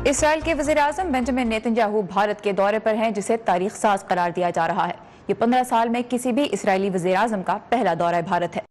Israel के वज़ीर-ए-आज़म Benjamin Netanyahu Bharat के दौरे पर हैं, जिसे तारीख साज करार दिया जा रहा है। ये 15 साल में किसी भी इसराइली वज़ीर-ए-आज़म का पहला दौरा भारत है।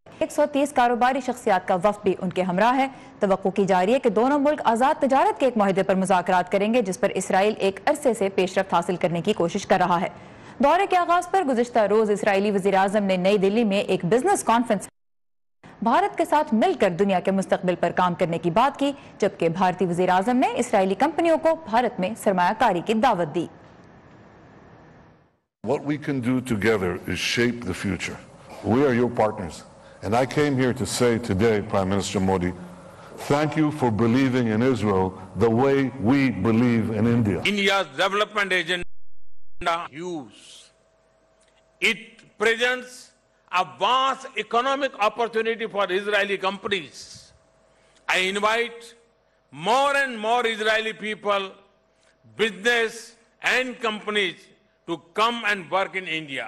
130 कारोबारी शख्सियात का वफ्द भी उनके हमरा है। तवक्को की जा रही है कि दोनों मुल्क आज़ाद तजारत के एक मुआहदे पर मुज़ाकरात करेंगे, जिस पर इसराइल एक अरसे से पेशरफ्त हासिल करने की कोशिश कर रहा है। दौरे के आगाज पर गुज़िश्ता रोज इसराइली वज़ीर-ए-आज़म ने नई दिल्ली में एक बिजनेस कॉन्फ्रेंस भारत के साथ मिलकर दुनिया के मुस्तकबिल पर काम करने की बात की, जबकि भारतीय वज़ीर-ए-आज़म ने इसराइली कंपनियों को भारत में सरमायाकारी की दावत दी। What we can do together is shape the future. We are your partners. And I came here to say today, Prime Minister Modi, thank you for believing in Israel the way we believe in India. India's development agenda huge. It presents a vast economic opportunity for Israeli companies. I invite more and more Israeli people, business and companies to come and work in India.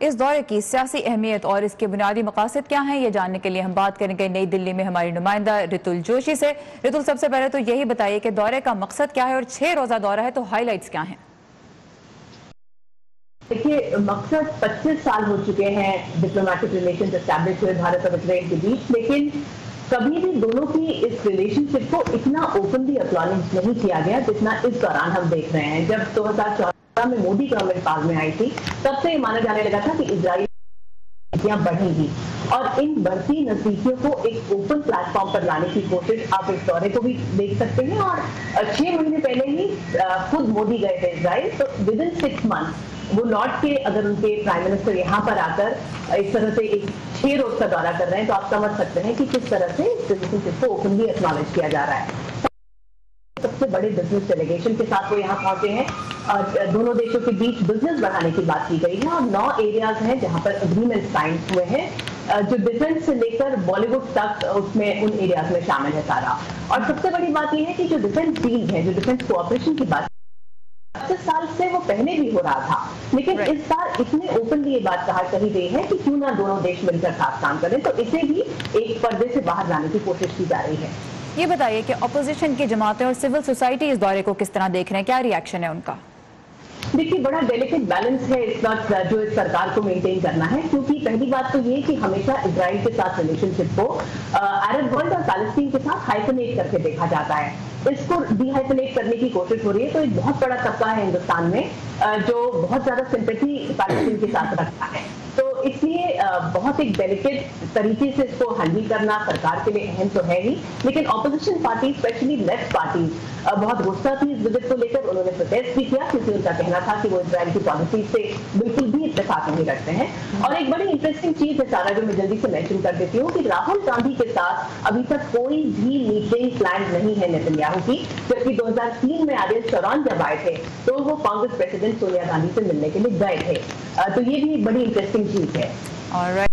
इस दौरे की सियासी अहमियत और इसके बुनियादी मकासद क्या हैं, ये जानने के लिए हम बात करेंगे नई दिल्ली में हमारी नुमाइंदा रितुल जोशी से। रितुल, सबसे पहले तो यही बताइए कि दौरे का मकसद क्या है और 6 रोजा दौरा है, तो हाईलाइट्स क्या हैं? देखिए, मकसद 25 साल हो चुके हैं डिप्लोमेटिक रिलेशंस एस्टैब्लिश हुए भारत और इजराइल के बीच, लेकिन कभी भी दोनों की इस रिलेशनशिप को इतना ओपनली एक्नॉलेज नहीं किया गया जितना इस दौरान हम देख रहे हैं। जब 2014 में मोदी गवर्नमेंट पावर में आई थी, तब से ये माना जाने लगा था कि इजराइल बढ़ेंगी और इन बढ़ती नजदीकियों को एक ओपन प्लेटफॉर्म पर लाने की कोशिश आप इस दौरे को भी देख सकते हैं। और 6 महीने पहले ही खुद मोदी गए थे इजराइल, तो विद इन 6 मंथ्स वो लौट के अगर उनके प्राइम मिनिस्टर यहाँ पर आकर इस तरह से एक 6 रोज का दौरा कर रहे हैं, तो आप समझ सकते हैं कि किस तरह से इस रिलेशनशिप को ओपनली एक्नॉलेज किया जा रहा है। सबसे बड़े बिजनेस डेलीगेशन के साथ वो यहाँ पहुंचे हैं और दोनों देशों के बीच बिजनेस बढ़ाने की बात की गई है और 9 एरियाज हैं जहां पर एग्रीमेंट साइन हुए हैं, जो डिफेंस से लेकर बॉलीवुड तक उसमें उन एरियाज में शामिल है सारा। और सबसे बड़ी बात यह है कि जो डिफेंस डील है, जो डिफेंस कोऑपरेशन की बात 25 साल से वो पहले भी हो रहा था, लेकिन इस बार इतने ओपनली ये बात कही गई है कि क्यों ना दोनों देश मिलकर साथ काम करें, तो इसे भी एक पर्दे से बाहर लाने की कोशिश की जा रही है। ये बताइए कि अपोजिशन की जमातें और सिविल सोसाइटी इस दौरे को किस तरह देख रहे हैं, क्या रिएक्शन है उनका? देखिए, बड़ा डेलिकेट बैलेंस है इस वक्त जो इस सरकार को मेंटेन करना है, क्योंकि पहली बात तो ये कि हमेशा इजराइल के साथ रिलेशनशिप को अरब वर्ल्ड और पैलेस्टीन के साथ हाइफनेट करके देखा जाता है। इसको डिहाइफनेट करने की कोशिश हो रही है, तो एक बहुत बड़ा तबका है हिंदुस्तान में जो बहुत ज्यादा सिंपैथी पैलेस्टीन के साथ रखता है, तो इसलिए बहुत एक डेलिकेट तरीके से इसको हैंडल करना सरकार के लिए अहम तो है ही, लेकिन opposition party specially left party बहुत गुस्सा थी इस विजिट को लेकर। उन्होंने प्रोटेस्ट भी किया क्योंकि उनका कहना था कि वो इजराइल की पॉलिसी से बिल्कुल भी इत्तेफाक नहीं रखते हैं। और एक बड़ी इंटरेस्टिंग चीज है सारा, जो मैं जल्दी से मेंशन कर देती हूँ कि राहुल गांधी के साथ अभी तक कोई भी मीटिंग प्लान नहीं है नेतन्याहू की, जबकि 2003 में आरियल शरौन जब आए थे तो वो कांग्रेस प्रेसिडेंट सोनिया गांधी से मिलने के लिए गए थे, तो ये भी एक बड़ी इंटरेस्टिंग चीज है। ऑलराइट,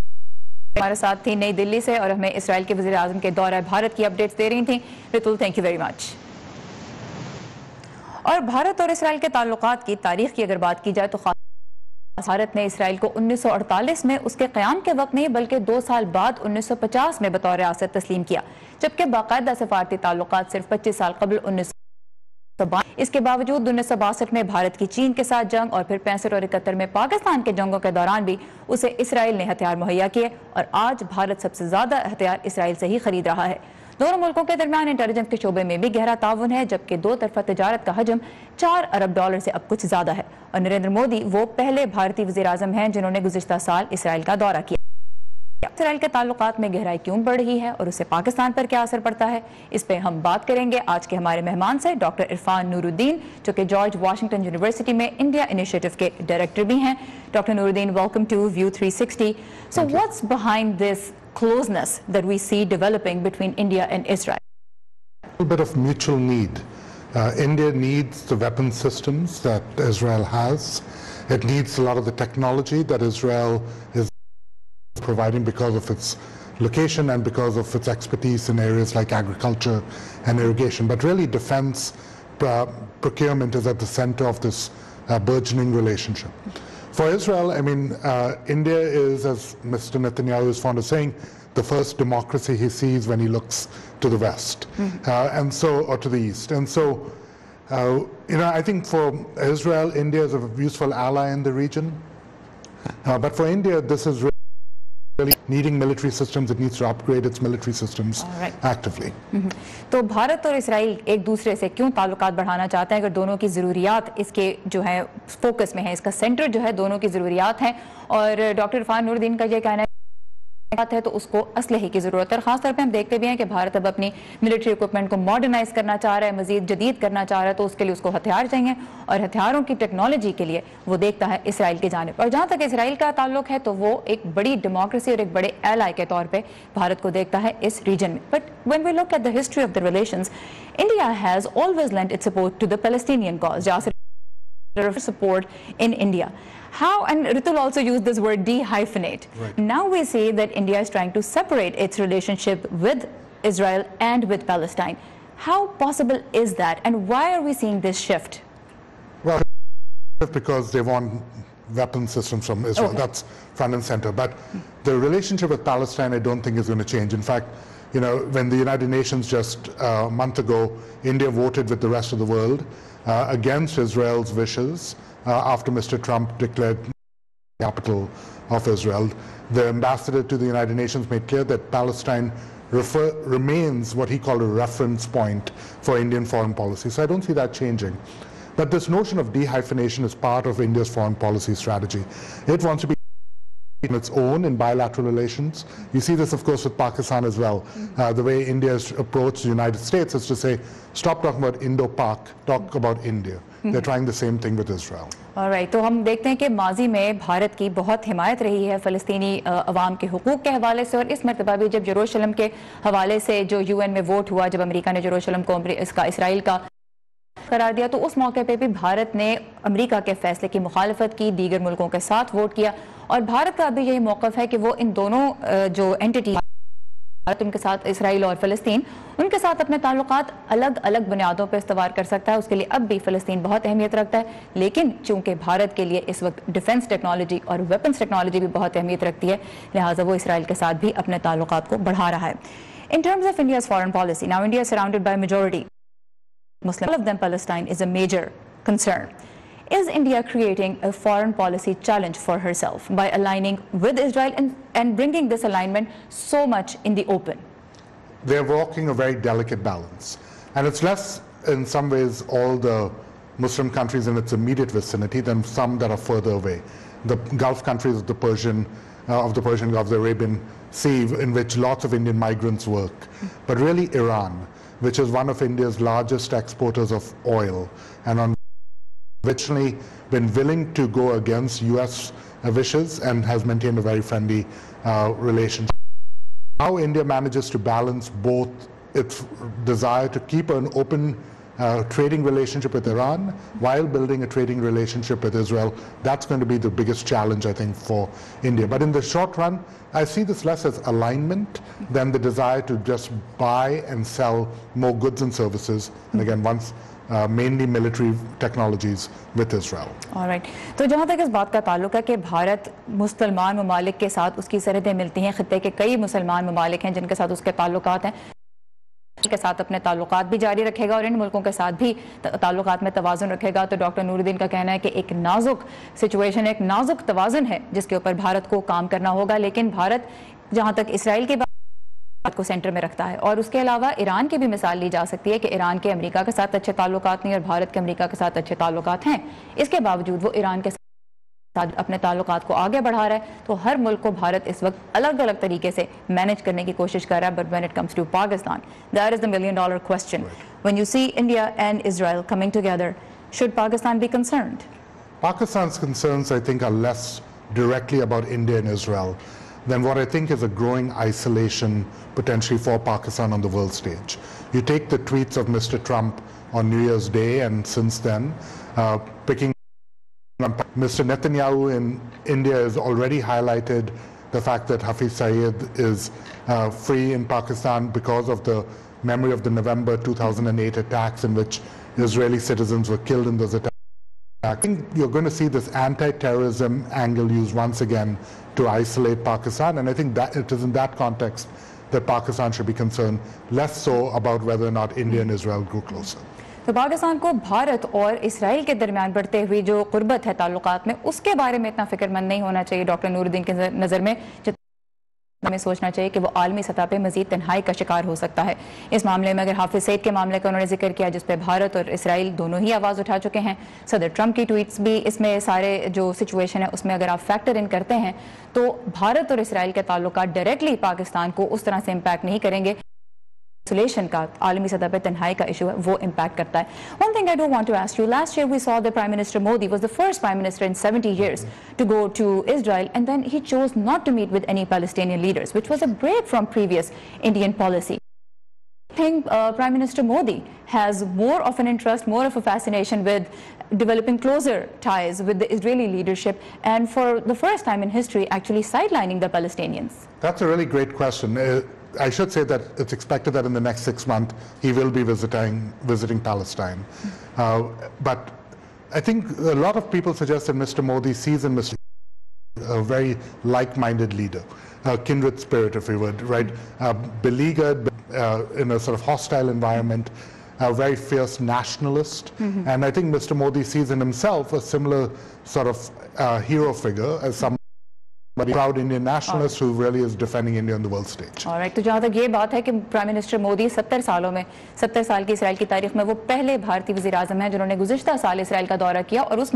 हमारे साथ थी नई दिल्ली से और हमें इसराइल के वज़ीर-ए-आज़म के दौरे भारत की अपडेट्स दे रही थी Ritul, thank you very much. और भारत और इसराइल के ताल्लुकात की तारीख की अगर बात की जाए तो भारत ने इसराइल को 1948 में उसके क़याम के वक्त नहीं बल्कि 2 साल बाद 1950 में बतौर रियासत तस्लीम किया, जबकि बाकायदा सफारती ताल्लुकात सिर्फ 25 साल कबल 1962। इसके बावजूद 1962 में भारत की चीन के साथ जंग और फिर 65 और 71 में पाकिस्तान के जंगों के दौरान भी उसे इसराइल ने हथियार मुहैया किए और आज भारत सबसे ज्यादा हथियार इसराइल से ही खरीद रहा है। दोनों मुल्कों के दरमियान इंटेलिजेंस के शोबे में भी गहरा ताउन है, जबकि 2 तरफा तजारत का हजम $4 अरब से अब कुछ ज्यादा है। और नरेंद्र मोदी वो पहले भारतीय वज़ीर-ए-आज़म हैं जिन्होंने गुज़िश्ता साल इसराइल का दौरा किया। इसराइल के ताल्लुकात में गहराई क्यों बढ़ रही है और उससे पाकिस्तान पर क्या असर पड़ता है, इस पे हम बात करेंगे आज के हमारे मेहमान से, डॉक्टर इरफान नूरुद्दीन, जो कि जॉर्ज वाशिंगटन यूनिवर्सिटी में इंडिया इनिशिएटिव के डायरेक्टर भी हैं। Doctor Nooruddin, welcome to view 360। So what's behind this closeness that we see developing between India and Israel? A little bit of mutual need. India needs the weapon systems that Israel has. It needs a lot of the technology that Israel is providing because of its location and because of its expertise in areas like agriculture and irrigation. But really defense procurement is at the center of this burgeoning relationship. For Israel, I mean, India is, as Mr. Netanyahu is fond of saying, the first democracy he sees when he looks to the West, or to the East. And so, I think for Israel, India is a useful ally in the region. But for India, this is really needing military systems. It needs to upgrade its military systems actively. तो भारत और Israel एक दूसरे से क्यों ताल्लुकात बढ़ाना चाहते हैं? अगर दोनों की ज़रूरियात इसके जो है फोकस में है, इसका सेंटर जो है दोनों की ज़रूरियात हैं, और डॉक्टर इरफान नूरुद्दीन का ये कहना है तो उसको असलहे की ज़रूरत है। और ख़ासतौर पे हम देखते भी हैं कि भारत अब अपनी मिलिट्री इक्विपमेंट को मॉडर्नाइज करना चाह रहा है, मज़ीद जदीद करना चाह रहा है, तो उसके लिए उसको हथियार चाहिए, और हथियारों की टेक्नोलॉजी के लिए वो देखता है इसराइल की जानिब। और जहाँ तक इसराइल का ताल्लुक है तो वो एक बड़ी डेमोक्रेसी और एक बड़े एलाई के तौर पर भारत को देखता है इस रीजन में। But when we look at the history of the relations, India has always lent its support to the Palestinian cause, support in India. How, and Ritul also used this word de-hyphenate. Right. Now we see that India is trying to separate its relationship with Israel and with Palestine. How possible is that, and why are we seeing this shift? Well, because they want weapon systems from Israel. Okay. That's front and center. But the relationship with Palestine, I don't think is going to change. In fact, when the United Nations just a month ago, India voted with the rest of the world against Israel's wishes after Mr. Trump declared the capital of Israel. The ambassador to the United Nations made clear that Palestine remains what he called a reference point for Indian foreign policy. So I don't see that changing. But this notion of de-hyphenation is part of India's foreign policy strategy. It wants to be on its own in bilateral relations. You see this, of course, with Pakistan as well. The way India has approached the United States is to say, stop talking about Indo-Pak, talk about India. They're trying the same thing with Israel. Alright, तो हम देखते हैं कि माजी में भारत की बहुत हिमायत रही है फ़लस्तीनी अवाम के हुकूक के हवाले से, और इस मरतबा भी जब यरूशलेम के हवाले से जो UN में वोट हुआ, जब अमेरिका ने यरूशलेम को इसराइल का करार दिया, तो उस मौके पे भी भारत ने अमेरिका के फैसले की मुखालफत की, दीगर मुल्कों के साथ वोट किया। और भारत का अभी यही मौक़िफ़ है कि वो इन दोनों जो एंटिटी, उनके साथ इसराइल और फ़लस्तीन, उनके साथ अपने ताल्लुकात अलग अलग बुनियादों पर इस्तवार कर सकता है। उसके लिए अब भी फ़लस्तीन बहुत अहमियत रखता है, लेकिन चूंकि भारत के लिए इस वक्त डिफेंस टेक्नोलॉजी और वेपन्स टेक्नोलॉजी भी बहुत अहमियत रखती है, लिहाजा वो इसराइल के साथ भी अपने ताल्लुकात को बढ़ा रहा है। In terms of India's foreign policy, now India is surrounded by majority Muslim, all of them Palestine is a major concern. Is India creating a foreign policy challenge for herself by aligning with Israel and bringing this alignment so much in the open? They're walking a very delicate balance. And it's less, in some ways, all the Muslim countries in its immediate vicinity than some that are further away. The Gulf countries of the Persian Gulf, the Arabian Sea, in which lots of Indian migrants work. But really Iran, which is one of India's largest exporters of oil, and on originally been willing to go against US wishes and has maintained a very friendly relationship. How India manages to balance both its desire to keep an open trading relationship with Iran while building a trading relationship with Israel, that's going to be the biggest challenge, I think, for India. But in the short run, I see this less as alignment than the desire to just buy and sell more goods and services, and again, once mainly military technologies with Israel. All right. तो जहाँ तक इस बात का ताल्लुक है कि भारत मुसलमान ममालिक के साथ उसकी सरहदें मिलती हैं, खित्ते के कई मुसलमान ममालिक हैं जिनके साथ उसके ताल्लुकात हैं, के साथ अपने ताल्लुकात भी जारी रखेगा और इन मुल्कों के साथ भी ताल्लुकात में तवाज़ुन रखेगा। तो डॉक्टर नूरुद्दीन का कहना है कि एक नाजुक सिचुएशन, एक नाजुक तवाज़ुन है जिसके ऊपर भारत को काम करना होगा। लेकिन भारत जहाँ तक इसराइल की बात को सेंटर में रखता है, और उसके अलावा ईरान की भी मिसाल ली जा सकती है कि ईरान के अमेरिका के साथ अच्छे ताल्लुकात नहीं और भारत के अमेरिका के साथ अच्छे ताल्लुकात हैं, इसके बावजूद वो ईरान के अपने ताल्लुकात को आगे बढ़ा रहा है। तो हर मुल्क को भारत इस वक्त अलग अलग तरीके से मैनेज करने की कोशिश कर रहा है। But when it comes to Pakistan, that is the $1 million question. When you see India and Israel coming together, should Pakistan be concerned? Pakistan's concerns, I think, are less directly about India and Israel than what I think is a growing isolation potentially for Pakistan on the world stage. You take the tweets of Mr. Trump on New Year's Day and since then, picking Mr. Netanyahu in India has already highlighted the fact that Hafiz Saeed is free in Pakistan because of the memory of the November 2008 attacks in which Israeli citizens were killed in those attacks. I think you're going to see this anti-terrorism angle used once again to isolate Pakistan, and I think that it is in that context that Pakistan should be concerned, less so about whether or not India and Israel grew closer. तो पाकिस्तान को भारत और Israel के दरमियान बढ़ते हुई जो कुर्बत है ताल्लुकात में, उसके बारे में इतना फिक्रमंद नहीं होना चाहिए डॉक्टर नूरुद्दीन की नज़र में। हमें सोचना चाहिए कि वो आलमी सतह पे मजीद तन्हाई का शिकार हो सकता है। इस मामले में अगर हाफिज सईद के मामले का उन्होंने जिक्र किया, जिस पे भारत और इसराइल दोनों ही आवाज़ उठा चुके हैं, सदर ट्रंप की ट्वीट्स भी इसमें सारे जो सिचुएशन है उसमें अगर आप फैक्टर इन करते हैं तो भारत और इसराइल के ताल्लुकात डायरेक्टली पाकिस्तान को उस तरह से इम्पैक्ट नहीं करेंगे। आइसोलेशन का आलमी सतह पर तन्हाई का इशू है, वो इम्पैक्ट करता है। One thing I do want to ask you, last year we saw that Prime Minister Modi was the first Prime Minister in 70 years to go to Israel, and then he chose not to meet with any Palestinian leaders, which was a break from previous Indian policy. I think Prime Minister Modi has more of an interest, more of a fascination with developing closer ties with the Israeli leadership, and for the first time in history actually sidelining the Palestinians. That's a really great question. I should say that it's expected that in the next 6 months he will be visiting Palestine. But I think a lot of people suggest that Mr. Modi sees in Mr. a very like-minded leader, a kindred spirit, if you would, right? Beleaguered in a sort of hostile environment, a very fierce nationalist. And I think Mr. Modi sees in himself a similar sort of hero figure as some proud Indian nationalist who really is defending India on the world stage. Alright, तो जहाँ तक ये बात है कि prime minister Modi 70 साल की Israel की तारीख में वो पहले भारतीय वज़ीर आज़म हैं जिन्होंने गुज़िश्ता साल इसराइल का दौरा किया और उस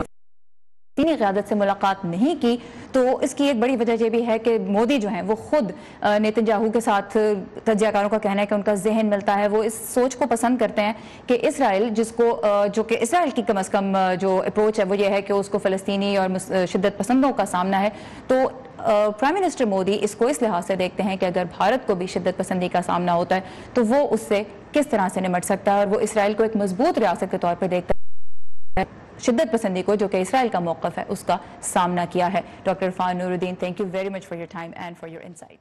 चीनी क़यादत से मुलाकात नहीं की। तो इसकी एक बड़ी वजह ये भी है कि मोदी जो हैं वो खुद नेतन्याहू के साथ, तज्ज़ियाकारों का कहना है कि उनका जहन मिलता है, वो इस सोच को पसंद करते हैं कि इसराइल जो कि इसराइल की कम अज़ कम जो अप्रोच है वो ये है कि उसको फ़लस्तीनी और शिद्दत पसंदों का सामना है। तो प्राइम मिनिस्टर मोदी इसको इस लिहाज से देखते हैं कि अगर भारत को भी शिद्दत पसंदी का सामना होता है तो वो उससे किस तरह से निपट सकता है, और वो इसराइल को एक मजबूत रियासत के तौर पर देखता है, शिद्दत पसंदी को जो कि इसराइल का मौक़िफ़ है उसका सामना किया है। Doctor Irfan Nooruddin, thank you very much for your time and for your insight.